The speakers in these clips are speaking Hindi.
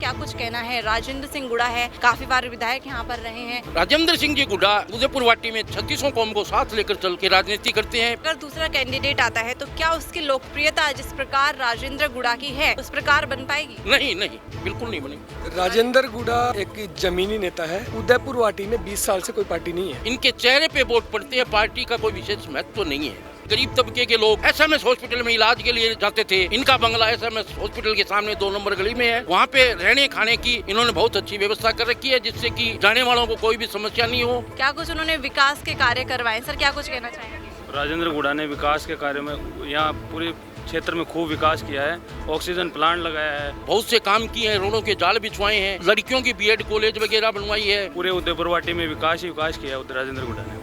क्या कुछ कहना है? राजेंद्र सिंह गुड़ा है, काफी बार विधायक यहाँ पर रहे हैं। राजेंद्र सिंह जी गुड़ा उदयपुर वाटी में 36 कौम को साथ लेकर चल के राजनीति करते हैं। अगर दूसरा कैंडिडेट आता है तो क्या उसकी लोकप्रियता जिस प्रकार राजेंद्र गुड़ा की है उस प्रकार बन पाएगी? नहीं, बिल्कुल नहीं बनेगी। राजेंद्र गुड़ा एक जमीनी नेता है। उदयपुर वाटी में 20 साल से कोई पार्टी नहीं है। इनके चेहरे पे वोट पड़ते हैं, पार्टी का कोई विशेष महत्व नहीं है। गरीब तबके के लोग एसएमएस हॉस्पिटल में इलाज के लिए जाते थे। इनका बंगला एसएमएस हॉस्पिटल के सामने 2 नंबर गली में है। वहाँ पे रहने खाने की इन्होंने बहुत अच्छी व्यवस्था कर रखी है, जिससे कि जाने वालों को कोई भी समस्या नहीं हो। क्या कुछ उन्होंने विकास के कार्य करवाए? सर, क्या कुछ कहना चाहेंगे? राजेंद्र गुड़ा ने विकास के कार्य में यहाँ पूरे क्षेत्र में खूब विकास किया है। ऑक्सीजन प्लांट लगाया है, बहुत से काम किए हैं, रोडों के जाल बिछवाए हैं, लड़कियों की बीएड कॉलेज वगैरह बनवाई है। पूरे उदयपुर वाटी में विकास ही विकास किया है राजेंद्र गुड़ा ने।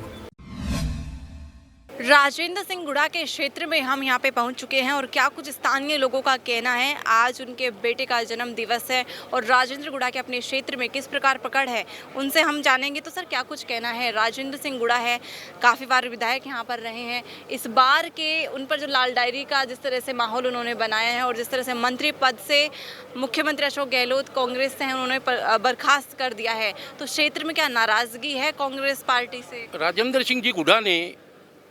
राजेंद्र सिंह गुड़ा के क्षेत्र में हम यहाँ पे पहुँच चुके हैं और क्या कुछ स्थानीय लोगों का कहना है। आज उनके बेटे का जन्म दिवस है और राजेंद्र गुड़ा के अपने क्षेत्र में किस प्रकार पकड़ है उनसे हम जानेंगे। तो सर, क्या कुछ कहना है? राजेंद्र सिंह गुड़ा है, काफ़ी बार विधायक यहाँ पर रहे हैं। इस बार के उन पर जो लाल डायरी का जिस तरह से माहौल उन्होंने बनाया है और जिस तरह से मंत्री पद से मुख्यमंत्री अशोक गहलोत कांग्रेस से हैं उन्होंने बर्खास्त कर दिया है, तो क्षेत्र में क्या नाराजगी है कांग्रेस पार्टी से? राजेंद्र सिंह जी गुड़ा ने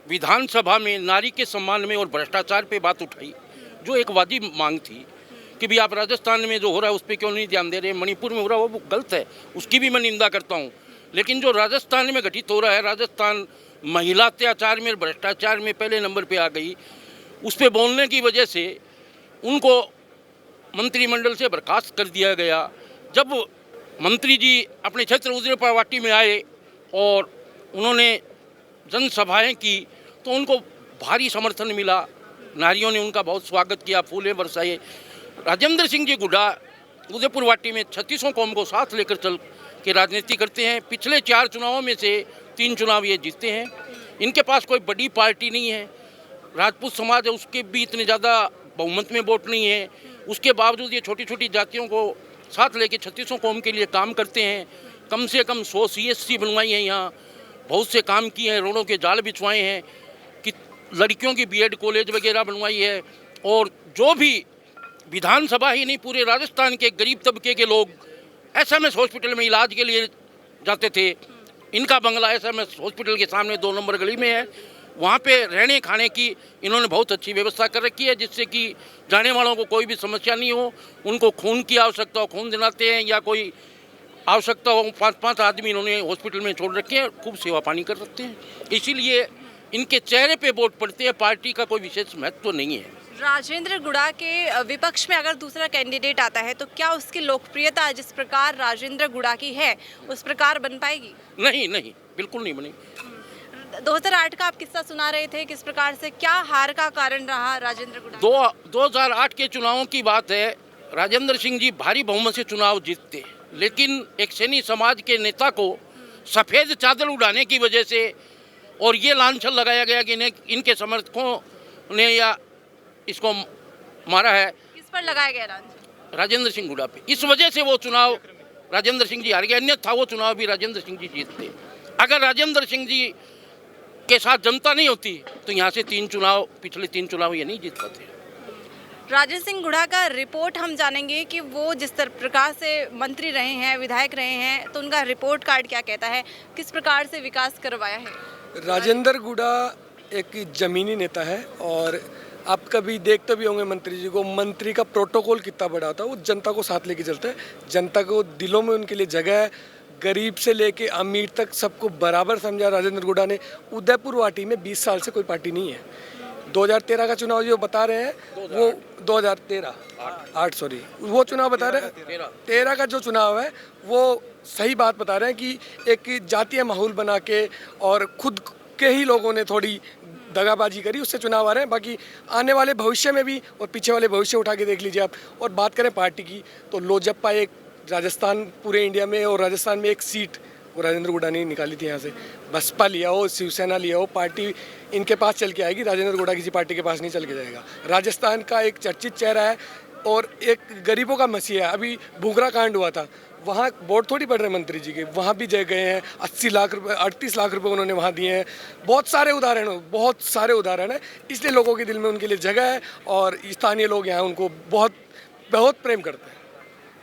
विधानसभा में नारी के सम्मान में और भ्रष्टाचार पे बात उठाई, जो एक वाजिब मांग थी कि भी आप राजस्थान में जो हो रहा है उस पर क्यों नहीं ध्यान दे रहे, मणिपुर में हो रहा है वो गलत है, उसकी भी मैं निंदा करता हूँ। लेकिन जो राजस्थान में घटित हो रहा है, राजस्थान महिला अत्याचार में, भ्रष्टाचार में पहले नंबर पे आ गई, उस पर बोलने की वजह से उनको मंत्रिमंडल से बर्खास्त कर दिया गया। जब मंत्री जी अपने क्षेत्र उदयपुर वाटी में आए और उन्होंने जनसभाएं की तो उनको भारी समर्थन मिला, नारियों ने उनका बहुत स्वागत किया, फूलें बरसाए। राजेंद्र सिंह जी गुड़ा उदयपुर वाटी में 36 कौम को साथ लेकर चल के राजनीति करते हैं। पिछले 4 चुनावों में से 3 चुनाव ये जीतते हैं। इनके पास कोई बड़ी पार्टी नहीं है। राजपूत समाज है, उसके भी इतने ज़्यादा बहुमत में वोट नहीं है। उसके बावजूद ये छोटी छोटी जातियों को साथ लेके 36 कौम के लिए काम करते हैं। कम से कम 100 CSC बनवाई हैं, यहाँ बहुत से काम किए हैं, रोडों के जाल बिछवाए हैं, कि लड़कियों की बीएड कॉलेज वगैरह बनवाई है। और जो भी विधानसभा ही नहीं, पूरे राजस्थान के गरीब तबके के लोग एसएमएस हॉस्पिटल में इलाज के लिए जाते थे। इनका बंगला एसएमएस हॉस्पिटल के सामने 2 नंबर गली में है। वहाँ पे रहने खाने की इन्होंने बहुत अच्छी व्यवस्था कर रखी है, जिससे कि जाने वालों को कोई भी समस्या नहीं हो। उनको खून की आवश्यकता हो खून दिलाते हैं, या कोई आवश्यकता हो 5-5 आदमी इन्होंने हॉस्पिटल में छोड़ रखे हैं, खूब सेवा पानी कर सकते हैं। इसीलिए इनके चेहरे पे वोट पड़ते हैं, पार्टी का कोई विशेष महत्व नहीं है। राजेंद्र गुड़ा के विपक्ष में अगर दूसरा कैंडिडेट आता है तो क्या उसकी लोकप्रियता जिस प्रकार राजेंद्र गुड़ा की है उस प्रकार बन पाएगी? नहीं, बिल्कुल नहीं बनेगी। 2008 का आप किस्सा सुना रहे थे, किस प्रकार से क्या हार का कारण रहा राजेंद्र गुड़ा? 2008 के चुनावों की बात है। राजेंद्र सिंह जी भारी बहुमत से चुनाव जीतते, लेकिन एक सैनी समाज के नेता को सफ़ेद चादर उड़ाने की वजह से और ये लांछन लगाया गया कि इनके समर्थकों ने या इसको मारा है। किस पर लगाया गया लांछन? राजेंद्र सिंह गुड़ा पे। इस वजह से वो चुनाव राजेंद्र सिंह जी हार गए, अन्यथा वो चुनाव भी राजेंद्र सिंह जी जीतते। अगर राजेंद्र सिंह जी के साथ जनता नहीं होती तो यहाँ से पिछले 3 चुनाव ये नहीं जीत पाते। राजेंद्र सिंह गुड़ा का रिपोर्ट हम जानेंगे कि वो जिस प्रकार से मंत्री रहे हैं, विधायक रहे हैं, तो उनका रिपोर्ट कार्ड क्या कहता है, किस प्रकार से विकास करवाया है। राजेंद्र गुड़ा एक जमीनी नेता है और आप कभी देखते भी होंगे मंत्री जी को, मंत्री का प्रोटोकॉल कितना बड़ा होता है, वो जनता को साथ लेके चलते हैं। जनता को दिलों में उनके लिए जगह है, गरीब से लेके अमीर तक सबको बराबर समझा राजेंद्र गुड़ा ने। उदयपुर वाटी में 20 साल से कोई पार्टी नहीं है। 2013 का चुनाव जो बता रहे हैं वो 2013 सॉरी वो चुनाव बता रहे हैं, 13 का जो चुनाव है वो सही बात बता रहे हैं कि एक जातीय माहौल बना के और खुद के ही लोगों ने थोड़ी दगाबाजी करी, उससे चुनाव आ रहे हैं। बाकी आने वाले भविष्य में भी और पीछे वाले भविष्य उठा के देख लीजिए आप। और बात करें पार्टी की तो लोजपा एक राजस्थान पूरे इंडिया में और राजस्थान में एक सीट वो राजेंद्र गुड़ा ने निकाली थी यहाँ से। बसपा लिया हो, शिवसेना लिया हो, पार्टी इनके पास चल के आएगी, राजेंद्र गुड़ा किसी पार्टी के पास नहीं चल के जाएगा। राजस्थान का एक चर्चित चेहरा है और एक गरीबों का मसीहा है। अभी भूगरा कांड हुआ था, वहाँ वोट थोड़ी पड़ रहे मंत्री जी के, वहाँ भी गए हैं। 80 लाख रुपए 38 लाख रुपए उन्होंने वहाँ दिए हैं। बहुत सारे उदाहरण हैं। इसलिए लोगों के दिल में उनके लिए जगह है और स्थानीय लोग यहाँ उनको बहुत प्रेम करते हैं।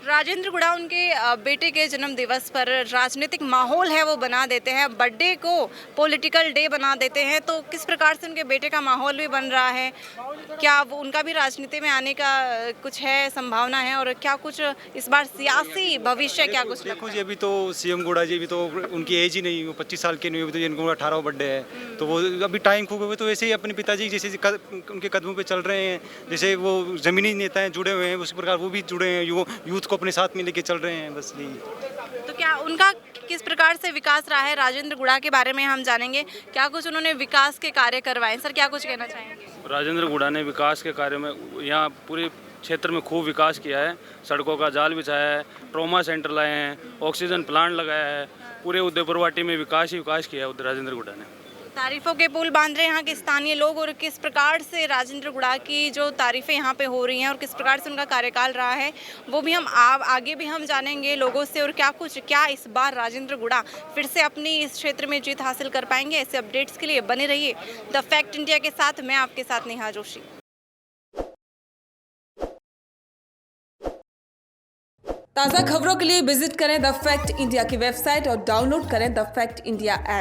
राजेंद्र गुड़ा उनके बेटे के जन्म दिवस पर राजनीतिक माहौल है वो बना देते हैं, बर्थडे को पॉलिटिकल डे बना देते हैं, तो किस प्रकार से उनके बेटे का माहौल भी बन रहा है? क्या वो उनका भी राजनीति में आने का कुछ है, संभावना है? और क्या कुछ इस बार सियासी भविष्य क्या कुछ देखो लगता जी, अभी तो सीएम गुड़ा जी, अभी तो उनकी एज ही नहीं, वो 25 साल के नहीं, अभी तो इनको 18वां बर्थडे है, तो वो अभी टाइम खूब हुए, तो वैसे ही अपने पिताजी जैसे उनके कदमों पे चल रहे हैं, जैसे वो ज़मीनी नेता हैं जुड़े हुए हैं, उसी प्रकार वो भी जुड़े हैं, यूथ को अपने साथ में लेके चल रहे हैं, बस यही। तो क्या उनका किस प्रकार से विकास रहा है? राजेंद्र गुड़ा के बारे में हम जानेंगे, क्या कुछ उन्होंने विकास के कार्य करवाए? सर, क्या कुछ कहना चाहेंगे? राजेंद्र गुड़ा ने विकास के कार्य में यहाँ पूरे क्षेत्र में खूब विकास किया है। सड़कों का जाल बिछाया है, ट्रॉमा सेंटर लाए हैं, ऑक्सीजन प्लांट लगाया है, पूरे उदयपुर वाटी में विकास ही विकास किया है राजेंद्र गुड़ा ने। तारीफों के पुल बांध रहे हैं यहाँ के स्थानीय लोग, और किस प्रकार से राजेंद्र गुड़ा की जो तारीफें यहाँ पे हो रही हैं और किस प्रकार से उनका कार्यकाल रहा है, वो भी हम आगे भी हम जानेंगे लोगों से। और क्या इस बार राजेंद्र गुड़ा फिर से अपनी इस क्षेत्र में जीत हासिल कर पाएंगे? ऐसे अपडेट्स के लिए बने रहिए द फैक्ट इंडिया के साथ। मैं आपके साथ नेहा जोशी। ताज़ा खबरों के लिए विजिट करें द फैक्ट इंडिया की वेबसाइट और डाउनलोड करें द फैक्ट इंडिया ऐप।